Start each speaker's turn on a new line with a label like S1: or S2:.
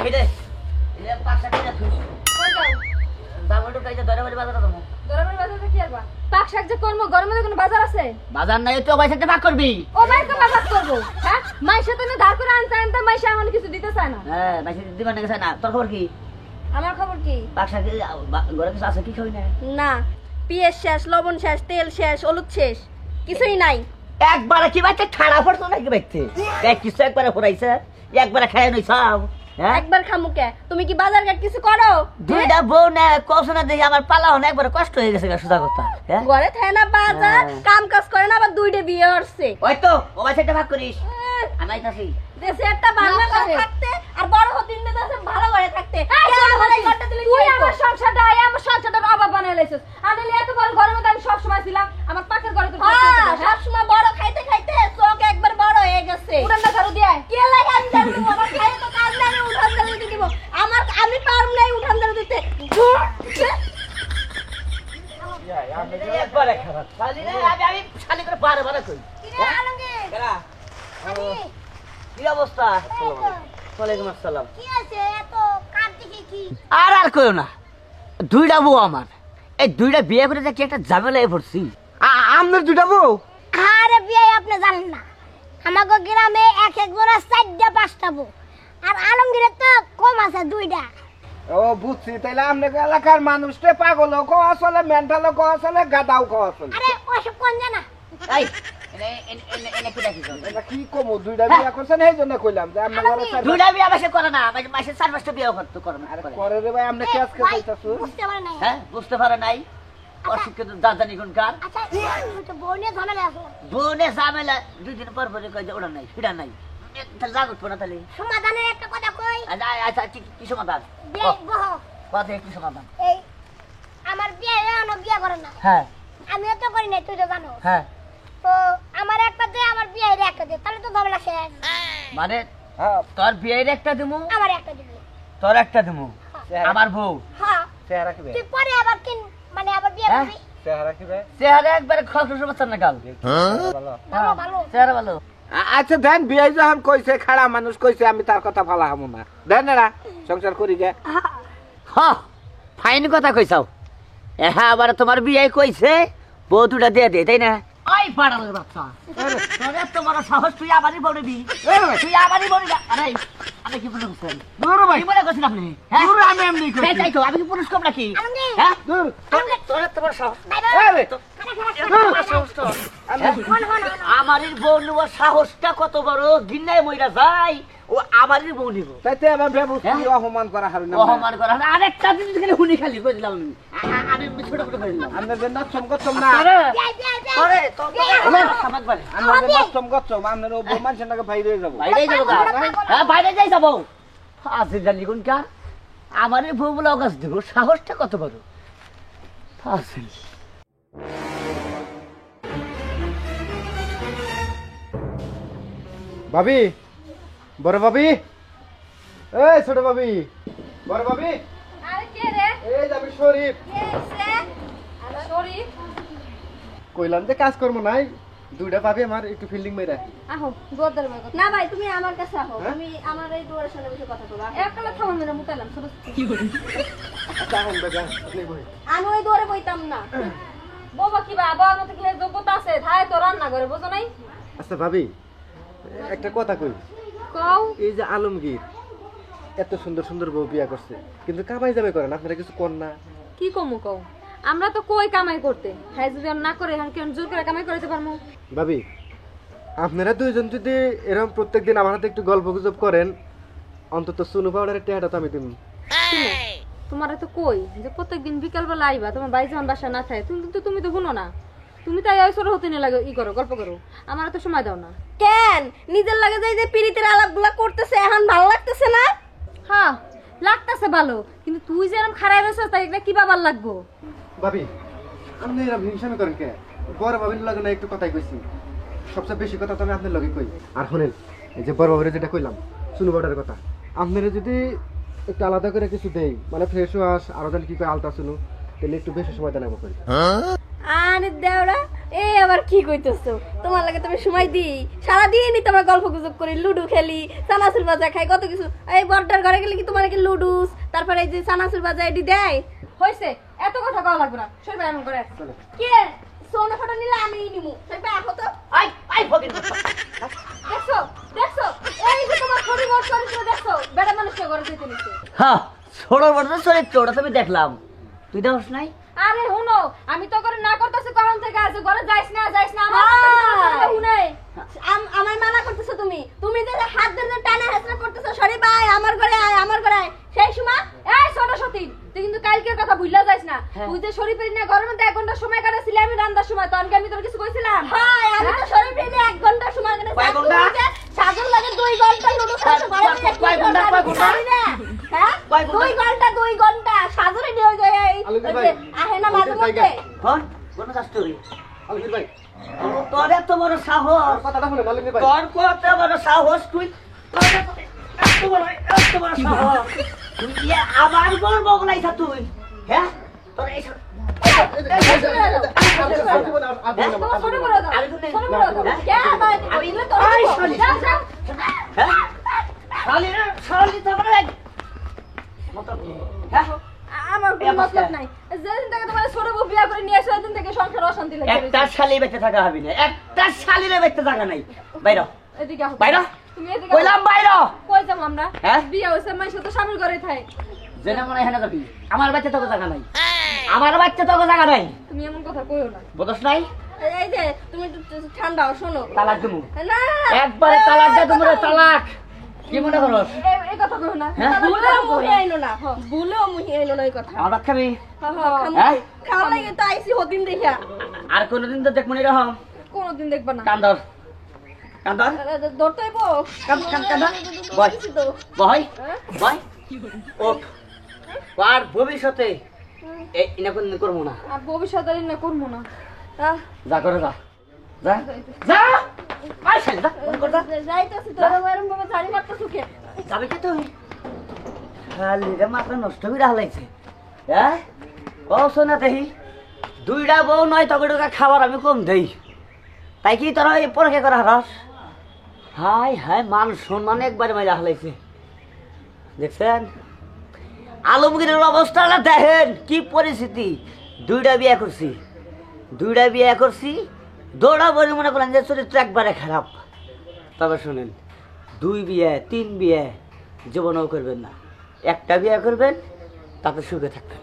S1: হিরে এলে পাকশাক কিনা তুই
S2: কই যাও
S1: দামড়ু কাইতে দরাবাড়ি বাজার দাও
S2: দরাবাড়ি বাজারে কি করবা পাক শাক যে করব গরমে কোনো বাজার আছে
S1: বাজার নাই তো ওই সাথে ভাগ করবি
S2: ও ভাই তো বাজার করব হ্যাঁ মাইশা তো না ধার করে আনতে মাইশা আমার কিছু দিতে চায় না
S1: হ্যাঁ মাসে দিবা না গেছে না তোর খবর কি
S2: আমার খবর কি
S1: পাকশাক ঘরে কিছু আছে কি খাবি না
S2: না পিএস শেষ লবণ শেষ তেল শেষ হলুদ শেষ কিছুই নাই
S1: একবারে কি বাইতে ঠাড়া পড়তো নাকি বাইতে এক কিছু একবারে ফুরাইছে একবারে খায় নই সব হ্যাঁ
S2: একবার খামুকে তুমি কি বাজার ঘাট কিছু করো
S1: দুইটা বউ না কষ্ট না দেখি আমার পালা হন একবারে কষ্ট হয়ে গেছে সুদা কথা হ্যাঁ
S2: ঘরে থাকে না বাজার কাম কাজ করে না আবার দুইটা বিয়ে হচ্ছে
S1: ওই তো ও সাথে ভাগ করিস আমি আইতাছি
S2: দেশে একটা ভালো ঘরে থাকতে আর বড় হতিন না দেশে ভালো ঘরে থাকতে তুই আমার সংসারটা আমার সংসারটার অভাব বানাই লাইছিস আনলে এত বড় ঘরের মধ্যে আমি সব সময় ছিলাম আমার পাকের ঘরে তো সব সময় বড় খাইতে খাইতে চোখ একবার বড় হয়ে গেছে উড়ান না ঝাড়ু দিয়ে কে লাগে আমি জানি আমার খাই তো কাজ না আমি উঠান ঝাড়ু দিতে দিব আমার আমি পারব নাই উঠান ঝাড়ু দিতে
S1: একবারে খারাপ শালি রে আমি শালি করে বারে বারে কই
S2: কিরে আলমগীর
S1: কেরা কি অবস্থা ওয়ালাইকুম আসসালাম
S2: কি আছে এত কাঁদতে কি
S1: আর কইও না দুইটা বউ আমার এই দুইটা বিয়ে করে যে কি একটা ঝামেলায় পড়ছি
S3: আপনার দুইটা বউ
S4: আরে বিয়ে আপনি জানেন না আমাগো গ্রামে এক জোড়া 4টা 5টা বউ আর আলমগীরের তো কম আছে 2টা
S3: ও বুঝছি তাইলে আপনাকে এলাকার মানুষটা পাগল কো আসলে মেন্টাল কো আসলে গাদাও কো আসলে
S4: আরে ওসব কোন জানা
S1: এই এনে কি ডাকিছ
S3: এটা কি কমু দুইটা বিয়া করছেন এই জন্য কইলাম যে আপনার ঘরে
S1: দুইটা বিয়ে মাসে করে না মাসে 4-5টা বিয়ে করতে করে না
S3: করে রে ভাই আপনি কি আজকে কইতাছু
S4: বুঝতে পারে নাই
S1: হ্যাঁ বুঝতে পারে নাই অশিক্ষিত দাদানি কোনকার
S4: আচ্ছা তো বউ নিয়ে ঝামেলা আছে
S1: বোনে ঝামেলা 2 দিন পর পরে কই যে ওটা নাই সেটা নাই তাহলে জাগুত না তাহলে
S4: সমাধানের একটা কথা কই
S1: আচ্ছা কি সমাধান
S4: বিয়ে বহ
S1: কথা কি সমাধান
S4: এই আমার বিয়ে এখনো বিয়ে করে না
S1: হ্যাঁ
S4: আমিও তো করি নাই তুই তো জানো
S1: হ্যাঁ
S4: তো আমার একটা দে আমার বিয়ে একটা দে তাহলে তো ঝামেলা শেষ
S1: মানে
S3: হ্যাঁ
S1: তোর বিয়ের একটা দিমু
S4: আমার একটা দিবি
S1: তোর একটা দিমু আমার বউ
S4: হ্যাঁ
S3: চেহারা কি
S4: তুই পরে আবার কিন মানে আবার বিয়ে
S1: হ্যাঁ?
S4: করবি
S3: চেহারা কি ভাই
S1: চেহারা একবারে খসখস বাচ্চা না গাল
S3: ভালো
S4: ভালো ভালো
S1: চেহারা ভালো
S3: আচ্ছা দেন বিয়ে যখন কইছে খাড়া মানুষ কইছে আমি তার কথা ভালো হামু না দেন না সংসার করি গে
S1: হ্যাঁ ফাইন কথা কইছাও হ্যাঁ আবার তোমার বিয়ে কইছে বউ দুটা দিয়ে দে তাই না ওই পাড়ালের বাচ্চা তোরে তোমার সাহস তুই আবারই বলবি তুই আবারই বলবি আরে আমি কি বলবো স্যার
S3: দূর ভাই
S1: কি বলে কইছিস আপনি হ্যাঁ
S3: দূর আমি এমনি কইছি
S1: তাই তো আমি কি পুরুষ কম নাকি
S4: আলমগীর
S1: হ্যাঁ
S3: দূর
S1: তোরে তোমার সাহস
S3: আরে
S1: আমারই বউ নিব সাহসটা কত বড় গিন্নায় মইরা যায় ও আমারই বউ নিব
S3: তাইতে আমার ব্যবস্থা অপমান করা হারু না
S1: অপমান করা আরেকটা দিন খালি হুনি খালি করে দিলাম আমি ছোট ছোট করে দিলাম
S3: আপনাদের নচ্ছম করছম না
S4: বিয়ে বিয়ে
S1: আরে তো সমাজ বলে
S3: আপনাদের নচ্ছম করছম আপনার ও মানুষের নাকি বাইরে যাবো
S1: বাইরে যাবো হ্যাঁ বাইরে যাই যাবো আছে জানি কোন কার আমারই বউ বলে অগাছ দেব সাহসটা কত বড় আছে
S3: ভাবি বড় ভাবি এই ছোট ভাবি বড় ভাবি
S2: আরে কে রে
S3: এই যাবি শরীফ
S2: কে এসে আরে শরীফ
S3: কইলাম যে কাজ করবো নাই দুইটা ভাবি আমার একটু ফিল্ডিং মেরা
S2: আহো গোদর মগ না ভাই তুমি আমার কাছে আহো
S3: হ্যাঁ?
S2: আমি আমার এই দুয়ারের সামনে বসে কথা বলবো একলা থামান মেরে মুতালাম ছোট কি বলি
S3: চাহন বেগা আপনি বই
S2: আমি ওই দুয়ারে বইতাম না বাবা কি বাবা মত কি যোগ্যতা আছে ধায় তো রান্না করে বুঝো নাই
S3: আচ্ছা ভাবি একটা কথা কই
S2: কও
S3: এই যে আলমগীর এত সুন্দর সুন্দর বউ বিয়া করছে কিন্তু কামাই যাবে করেন আপনারা কিছু কর না
S2: কি কমু কও আমরা তো কই কামাই করতে হ্যাঁ যদি না করে হ্যাঁ কেন জোর করে কামাই করতে পারমু
S3: ভাবি আপনারা দুইজন যদি এরকম প্রত্যেকদিন আমার হাতে একটু গল্প গুজব করেন অন্তত সুনু পাউডারের টেহাটা তো আমি দিব
S2: তোমার তো কই যে প্রত্যেকদিন বিকাল বেলা আইবা তোমার ভাই যখন বাসা না থাকে তুমি তো শুনো না তুমি তাই ওই সর হতে লাগে ই করো গল্প করো আমার তো সময় দাও না কেন নিজের লাগে যে পিরিতের আলাপগুলা করতেছে এখন ভালো লাগতেছে না হ্যাঁ লাগতেছে ভালো কিন্তু তুই যে এরকম খারাপ রয়েছিস তাই এটা কি বাবার লাগবো
S3: ভাবি আপনি এরকম হিংসামি করেন কে বড় ভাবির লগে না একটু কথাই কইছি সবচেয়ে বেশি কথা তো আমি আপনার লগে কই আর শুনেন এই যে বড় ভাবির যেটা কইলাম সুনু পাউডারের কথা আপনারা যদি একটু আলাদা করে কিছু দেই মানে ফ্রেশ ওয়াশ আরো জানি কি কয় আলতা শুনু তাহলে একটু বেশি সময় দেন আমাকে
S2: আরে দেওরা এই আবার কি কইতেছো? তোমার লাগে তুমি সময় দিই, সারাদিনই তোমার গল্প গুজব করি, লুডো খেলি, চানাচুর ভাজা খাই, কত কিছু। এই বড়টার ঘরে গেলে কি তোমার কি লুডুস, তারপরে এই যে চানাচুর ভাজা এটি দেয়? হইছে, এত কথা কওয়া লাগবে না। সই ভাই এমন করে কে সোনা ফটো নিলে আমি নিমু। সই ভাই আহো তো।
S1: আই ফকির
S2: দেখছো দেখছো, এই যে তোমার ছবি বড় চরিত্র দেখছো, বেটা মানুষকে ঘরে যেতে নিছে।
S1: হ্যাঁ ছোট বড় চরিত্র ওটা তুমি দেখলাম, তুই দেখছ নাই?
S2: আরে হুনো, আমি তো করে না করতেছি কখন থেকে আছে, ঘরে যাইস না আমার কথা শুনে আমার মানা করতেছো তুমি। তুমি যে হাত ধরে টানা হেসরা করতেছো, সরি ভাই আমার ঘরে আয়, আমার ঘরে আয়। সেই সময় এই ছোট সতী, তুই কিন্তু কালকের কথা ভুললা যাইস না। তুই যে শরীফের নিয়ে ঘরের মধ্যে 1 ঘন্টা সময় কাটাছিলি আমি রান্নার সময়, তখন আমি তোর কিছু কইছিলাম? হ্যাঁ আমি তো শরীফের নিয়ে 1 ঘন্টা সময় কাটাছি। সাজল লাগে 2 ঘন্টা লুডো খেলতে ঘরে নিয়ে
S1: কয় ঘন্টা
S2: হ্যাঁ 2 ঘন্টা সাজরে নিয়ে যায় আহে না মাঝে মধ্যে।
S1: হন কোন কাস্টরি
S3: আলমগীর ভাই
S1: তোর এত বড় সাহস,
S3: কথাটা শুনে আলমগীর ভাই
S1: তোর কত বড় সাহস, তুই এত বড় সাহস, তুই আবার বল বগলাইছা তুই, হ্যাঁ তোর এই
S2: আমার কোনো মতলব নাই। যেদিন থেকে তোমার ছোট বউ বিয়া করে নিয়ে আসো, সেদিন থেকে সংসার অশান্তি লাগে।
S1: একটা শালি বেঁচে থাকা হবে না, একটা শালিরে বেঁচে থাকা নাই। বাইর
S2: এদিকে আসো।
S1: বাইর
S2: তুমি এদিকে
S1: কইলাম বাইর।
S2: কই যাব আমরা?
S1: হ্যাঁ?
S2: বিয়া হইছে মাইশো তো স্বামীর ঘরে থাই।
S1: জেনে মনে হয় না যাবি, আমার বাচ্চা তোকে জায়গা নাই, আমার বাচ্চা তোকে জায়গা নাই,
S2: তুমি এমন কথা কইও না।
S1: বুঝছ নাই?
S2: এই যে তুমি একটু ঠান্ডা হও, শোনো।
S1: তালাক দিমু,
S2: না
S1: একবারে তালাক দে, তোমরা তালাক। কি মনে করস?
S2: এই কথা কইও না।
S1: হ্যাঁ?
S2: ভুলেও মুহি আইনো না। ভুলেও মুহি আইনো না এই কথা।
S1: আমার ভাত খাবি?
S2: হ্যাঁ? খাওয়া লাগে তো আইছি হদিন দেখিয়া।
S1: আর কোনদিন তো দেখবো না এরকম।
S2: কোনদিন দেখবা না।
S1: কান্দর কান্দর
S2: ধরতে হইব।
S1: কান্দর বয় বয় বয় ওঠ, আর ভবিষ্যতে এই ইনা কোনদিন করবো না।
S2: আর ভবিষ্যতে না করবো না।
S1: যা করে যা যা যা, আই শালি যা, ফোন কর যা।
S2: যাইতাছি তো এরকম ভাবে ছাড়ি মারতেছো কে?
S1: যাবি কি তুই? খালি রে মাথা নষ্ট করে হালাইছে, হ্যাঁ? ও শোনা দেহি, 2টা বউ 9 টাকা খাবার আমি কম দেই, তাই কি তোরা এই পরকে করা হারাস? হাই হাই, মান সম্মান একবারে মাইরা হালাইছে। দেখছেন আলমগীরের অবস্থাটা দেখেন কি পরিস্থিতি। 2টা বিয়ে করছি, 2টা বিয়ে করছি, দৌড়া বলে মনে করেন যে চরিত্র একবারে খারাপ। তবে শুনেন, 2 বিয়ে 3 বিয়ে জীবনেও করবেন না, একটা বিয়ে করবেন, তাতে সুখে থাকবেন।